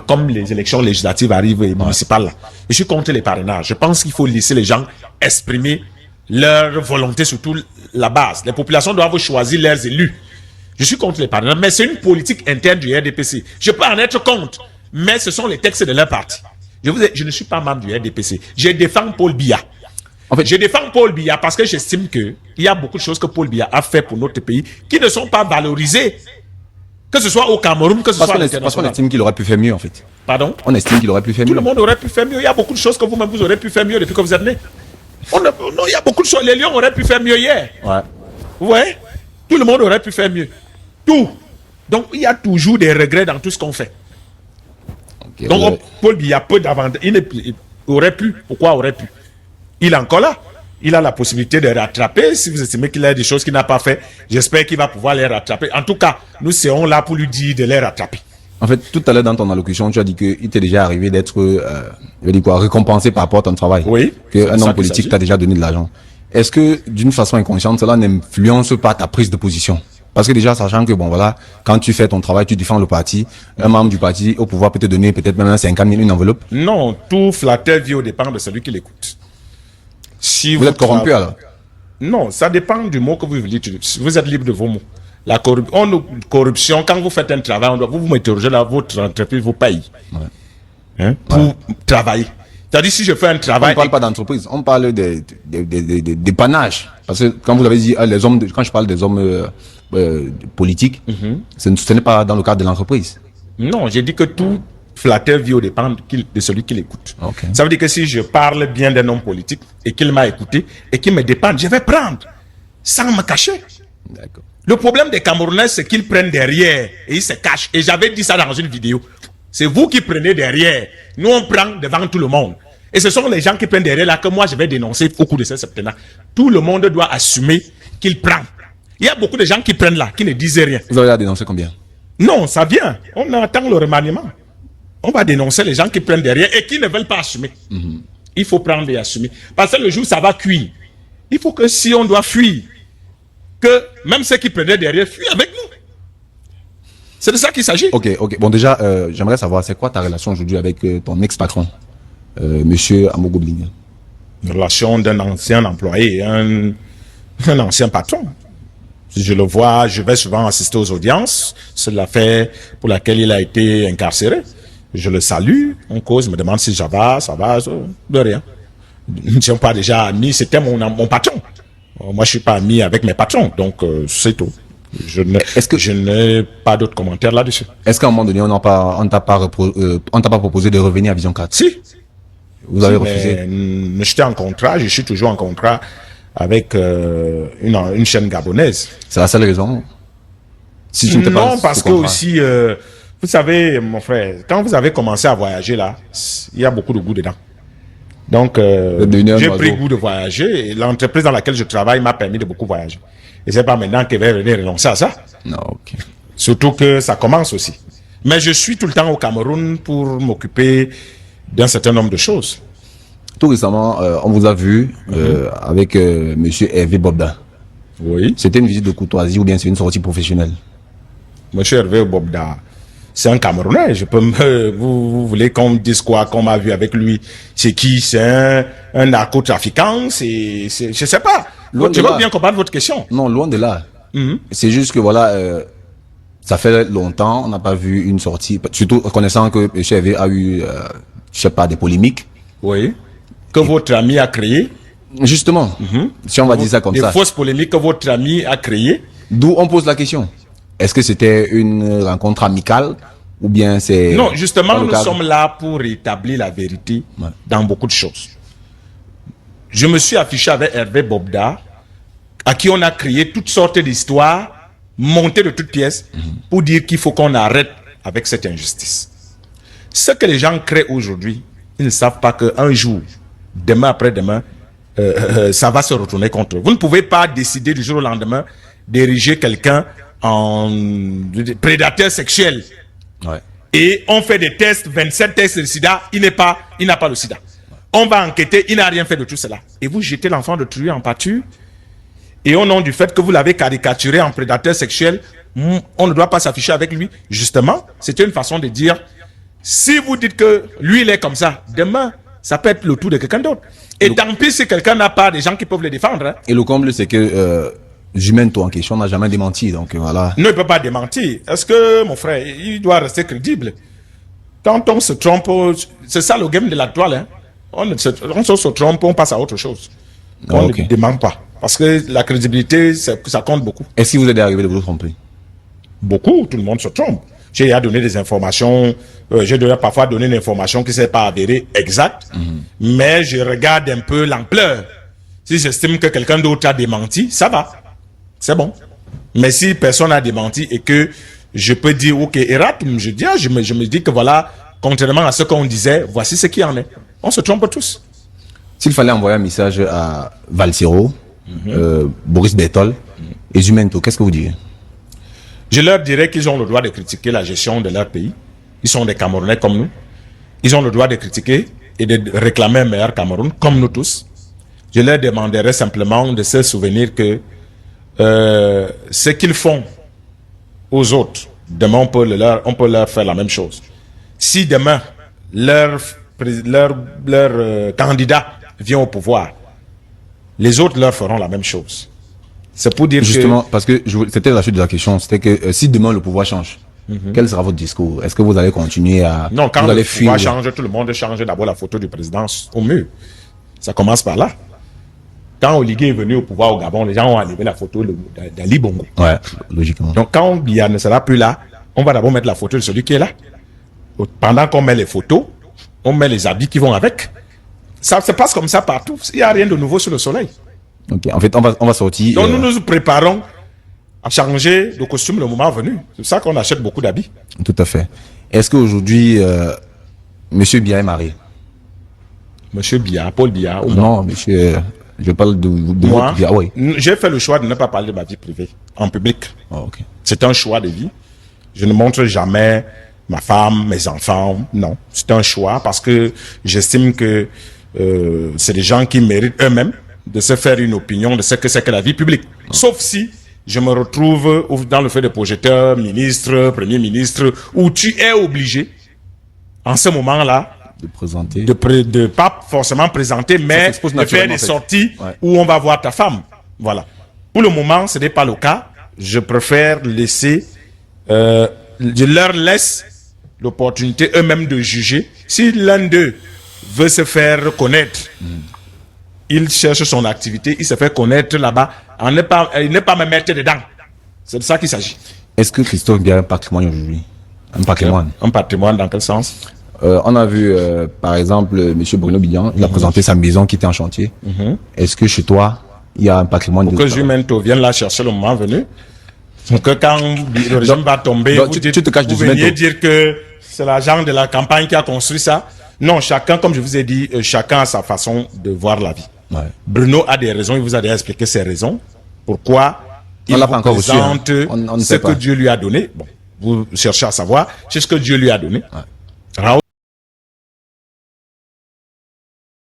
comme les élections législatives arrivent et municipales, là. Je suis contre les parrainages. Je pense qu'il faut laisser les gens exprimer leur volonté, surtout la base. Les populations doivent choisir leurs élus. Je suis contre les parrainages, mais c'est une politique interne du RDPC. Je peux en être contre, mais ce sont les textes de leur parti. Je ne suis pas membre du RDPC. Je défends Paul Biya. En fait, je défends Paul Biya parce que j'estime qu'il y a beaucoup de choses que Paul Biya a fait pour notre pays qui ne sont pas valorisées. Que ce soit au Cameroun, que ce soit à l'international. Parce qu'on estime qu'il aurait pu faire mieux, en fait. Pardon? On estime qu'il aurait pu faire mieux. Tout le monde aurait pu faire mieux. Il y a beaucoup de choses que vous-même, vous aurez pu faire mieux depuis que vous êtes né. Non, il y a beaucoup de choses. Les Lions auraient pu faire mieux hier. Ouais. Vous voyez? Tout le monde aurait pu faire mieux. Tout. Donc, il y a toujours des regrets dans tout ce qu'on fait. Okay, donc, Paul Biya peu d'avantages. Il aurait pu. Pourquoi aurait pu? Il est encore là. Il a la possibilité de rattraper. Si vous estimez qu'il a des choses qu'il n'a pas fait, j'espère qu'il va pouvoir les rattraper. En tout cas, nous serons là pour lui dire de les rattraper. En fait, tout à l'heure dans ton allocution, tu as dit qu'il t'est déjà arrivé d'être, récompensé par rapport à ton travail. Oui. Qu'un homme politique t'a déjà donné de l'argent. Est-ce que, d'une façon inconsciente, cela n'influence pas ta prise de position? Parce que déjà, sachant que, bon, voilà, quand tu fais ton travail, tu défends le parti, un membre du parti au pouvoir peut te donner peut-être même 50 000, une enveloppe. Non, tout flatteur vit au dépend de celui qui l'écoute. Si vous êtes corrompu alors? Non, ça dépend du mot que vous voulez utiliser. Vous êtes libre de vos mots. La corruption, quand vous faites un travail, vous m'interrogez là, votre entreprise vous paye pour travailler. C'est-à-dire, si je fais un travail... On ne parle pas d'entreprise, on parle des panaches. Parce que, quand vous l'avez dit, quand je parle des hommes politiques, ce n'est pas dans le cadre de l'entreprise. Non, j'ai dit que tout flatteur vit au dépend de celui qui l'écoute. Okay. Ça veut dire que si je parle bien d'un homme politique et qu'il m'a écouté et qu'il me dépend, je vais prendre sans me cacher. D'accord. Le problème des Camerounais, c'est qu'ils prennent derrière et ils se cachent. Et j'avais dit ça dans une vidéo. C'est vous qui prenez derrière. Nous, on prend devant tout le monde. Et ce sont les gens qui prennent derrière là que moi, je vais dénoncer au cours de ce septennat. Tout le monde doit assumer qu'il prend. Il y a beaucoup de gens qui prennent là, qui ne disent rien. Vous avez dénoncé combien? Non, ça vient. On attend le remaniement. On va dénoncer les gens qui prennent derrière et qui ne veulent pas assumer. Il faut prendre et assumer. Parce que le jour, ça va cuire. Il faut que si on doit fuir, que même ceux qui prenaient derrière fuient avec nous. C'est de ça qu'il s'agit. Ok. Bon, déjà, j'aimerais savoir, c'est quoi ta relation aujourd'hui avec ton ex-patron, monsieur Amogo Blinga? Une relation d'un ancien employé et un ancien patron. Si je le vois, je vais souvent assister aux audiences. C'est l'affaire pour laquelle il a été incarcéré. Je le salue, on cause, me demande si ça va, de rien. Nous ne sommes pas déjà amis, c'était mon patron. Moi, je suis pas ami avec mes patrons, donc c'est tout. Je n'ai pas d'autres commentaires là-dessus. Est-ce qu'à un moment donné, on t'a pas proposé de revenir à Vision 4? Si. Vous avez refusé? J'étais en contrat, je suis toujours en contrat avec une chaîne gabonaise. C'est la seule raison? Si tu ne non, parce que aussi, vous savez, mon frère, quand vous avez commencé à voyager là, il y a beaucoup de goût dedans. Donc, j'ai pris goût de voyager et l'entreprise dans laquelle je travaille m'a permis de beaucoup voyager. Et c'est pas maintenant qu'elle va venir renoncer à ça. Non, ok. Surtout que ça commence aussi. Mais je suis tout le temps au Cameroun pour m'occuper d'un certain nombre de choses. Tout récemment, on vous a vu avec monsieur Hervé Bobda. Oui. C'était une visite de courtoisie ou bien c'est une sortie professionnelle? Monsieur Hervé Bobda, c'est un Camerounais. Vous voulez qu'on me dise quoi, qu'on m'a vu avec lui? C'est qui? C'est un narcotrafiquant? Je sais pas. Je veux bien comprendre votre question. Non, loin de là. C'est juste que voilà, ça fait longtemps, on n'a pas vu une sortie, surtout connaissant que M. Hervé a eu, je sais pas, des polémiques. Oui. Que votre ami a créé. Justement. Si on va dire ça comme ça. Des fausses polémiques que votre ami a créées. D'où on pose la question. Est-ce que c'était une rencontre amicale ou bien c'est... Non, justement, nous sommes là pour rétablir la vérité dans beaucoup de choses. Je me suis affiché avec Hervé Bobda, à qui on a créé toutes sortes d'histoires, montées de toutes pièces, pour dire qu'il faut qu'on arrête avec cette injustice. Ce que les gens créent aujourd'hui, ils ne savent pas qu'un jour, demain après-demain, ça va se retourner contre eux. Vous ne pouvez pas décider du jour au lendemain d'ériger quelqu'un en prédateur sexuel. Ouais. Et on fait des tests, 27 tests de sida, il n'a pas le sida. On va enquêter, il n'a rien fait de tout cela. Et vous jetez l'enfant de truie en pâture. Et au nom du fait que vous l'avez caricaturé en prédateur sexuel, on ne doit pas s'afficher avec lui. Justement, c'était une façon de dire, Si vous dites que lui, il est comme ça, demain, ça peut être le tour de quelqu'un d'autre. Et tant pis si quelqu'un n'a pas des gens qui peuvent le défendre. Hein. Et le comble, c'est que Jumento en question n'a jamais démenti. Donc voilà. Non, il ne peut pas démentir. Est-ce que, mon frère, il doit rester crédible? Quand on se trompe, c'est ça le game de la toile. Hein. On se trompe, on passe à autre chose. On ne dément pas. Parce que la crédibilité, ça compte beaucoup. Est-ce qu'il vous est arrivé de vous tromper? Beaucoup, tout le monde se trompe. J'ai donné des informations, j'ai parfois donné une information qui ne s'est pas avérée exacte, mais je regarde un peu l'ampleur. Si j'estime que quelqu'un d'autre a démenti, ça va. C'est bon. Mais si personne n'a démenti et que je peux dire, ok, erratum, je me dis que voilà, contrairement à ce qu'on disait, voici ce qui en est. On se trompe tous. S'il fallait envoyer un message à Valsero, Boris Bertol et Jumento, qu'est-ce que vous diriez? Je leur dirais qu'ils ont le droit de critiquer la gestion de leur pays. Ils sont des Camerounais comme nous. Ils ont le droit de critiquer et de réclamer un meilleur Cameroun, comme nous tous. Je leur demanderais simplement de se souvenir que ce qu'ils font aux autres, demain on peut leur faire la même chose. Si demain leur candidat vient au pouvoir, les autres leur feront la même chose. C'est pour dire justement, parce que c'était la suite de la question, c'était que si demain le pouvoir change, quel sera votre discours? Est-ce que vous allez continuer à... Non, quand le pouvoir change, tout le monde change d'abord la photo du président au mur. Ça commence par là. Quand Oligui est venu au pouvoir au Gabon, les gens ont enlevé la photo d'Ali Bongo. Ouais, logiquement. Donc quand Biya ne sera plus là, on va d'abord mettre la photo de celui qui est là. Pendant qu'on met les photos, on met les habits qui vont avec. Ça se passe comme ça partout. Il n'y a rien de nouveau sur le soleil. Ok, en fait, on va sortir... Donc nous nous préparons à changer de costume le moment venu. C'est ça qu'on achète beaucoup d'habits. Tout à fait. Est-ce qu'aujourd'hui, Monsieur Biya est marié? Monsieur Biya, Paul Biya ou non, monsieur... Je parle de moi, votre vie. Ah, oui. J'ai fait le choix de ne pas parler de ma vie privée en public. Oh, okay. C'est un choix de vie. Je ne montre jamais ma femme, mes enfants. Non, c'est un choix parce que j'estime que c'est des gens qui méritent eux-mêmes de se faire une opinion de ce que c'est que la vie publique. Oh. Sauf si je me retrouve dans le fait de projecteur, ministre, premier ministre, où tu es obligé, en ce moment-là, de présenter, de pas forcément présenter, mais de faire des sorties où on va voir ta femme. Voilà. Pour le moment, ce n'est pas le cas. Je préfère laisser, je leur laisse l'opportunité eux-mêmes de juger. Si l'un d'eux veut se faire reconnaître, il cherche son activité, il se fait connaître là-bas, il n'est pas me mettre dedans. C'est de ça qu'il s'agit. Est-ce que Christophe Biya a un patrimoine aujourd'hui? Un patrimoine? Un patrimoine dans quel sens? On a vu, par exemple, M. Bruno Biyan, il a présenté sa maison qui était en chantier. Est-ce que chez toi, il y a un patrimoine? Pour que Jumento vienne la chercher le moment venu. Pour que quand le régime va tomber, donc, tu te caches vous veniez dire que c'est l'agent de la campagne qui a construit ça. Non, chacun, comme je vous ai dit, chacun a sa façon de voir la vie. Ouais. Bruno a des raisons, il vous a déjà expliqué ses raisons. Pourquoi il représente ce que Dieu lui a donné. Bon, vous cherchez à savoir, c'est ce que Dieu lui a donné. Ouais.